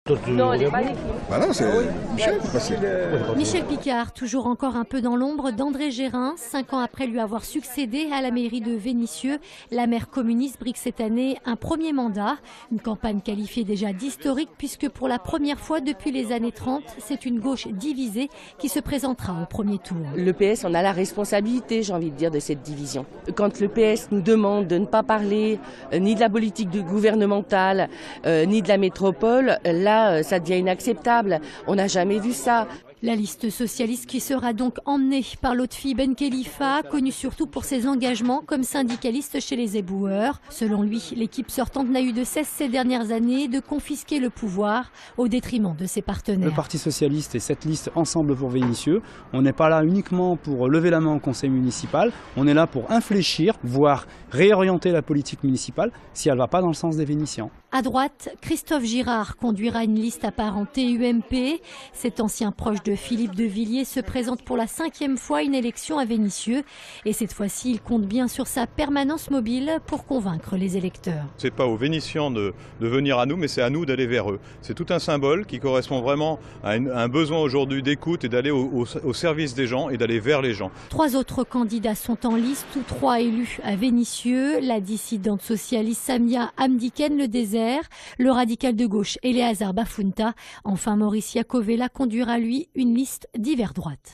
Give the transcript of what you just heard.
Non, elle n'est pas l'équipe. Bah non, c'est Michel qui passait. Michel Picard, toujours encore un peu dans l'ombre d'André Gérin, 5 ans après lui avoir succédé à la mairie de Vénissieux. La maire communiste brigue cette année un premier mandat. Une campagne qualifiée déjà d'historique puisque pour la première fois depuis les années 30, c'est une gauche divisée qui se présentera au premier tour. Le PS en a la responsabilité, j'ai envie de dire, de cette division. Quand le PS nous demande de ne pas parler ni de la politique gouvernementale, ni de la métropole, là, ça devient inacceptable. On n'a jamais vu ça. La liste socialiste qui sera donc emmenée par Lotfi Ben Khelifa, connu surtout pour ses engagements comme syndicaliste chez les éboueurs. Selon lui, l'équipe sortante n'a eu de cesse ces dernières années de confisquer le pouvoir au détriment de ses partenaires. Le Parti socialiste et cette liste Ensemble pour Vénissieux, on n'est pas là uniquement pour lever la main au conseil municipal, on est là pour infléchir, voire réorienter la politique municipale si elle ne va pas dans le sens des Vénitiens. À droite, Christophe Girard conduira une liste apparentée UMP. Cet ancien proche de Philippe de Villiers se présente pour la 5e fois à une élection à Vénissieux. Et cette fois-ci, il compte bien sur sa permanence mobile pour convaincre les électeurs. Ce n'est pas aux Vénitiens de venir à nous, mais c'est à nous d'aller vers eux. C'est tout un symbole qui correspond vraiment à un besoin aujourd'hui d'écoute et d'aller au service des gens et d'aller vers les gens. 3 autres candidats sont en liste, tous 3 élus à Vénissieux. La dissidente socialiste Samia Amdiken Le Désert, le radical de gauche Eleazar Bafunta. Enfin, Maurice Iacovella conduira lui une liste d'hiver droite.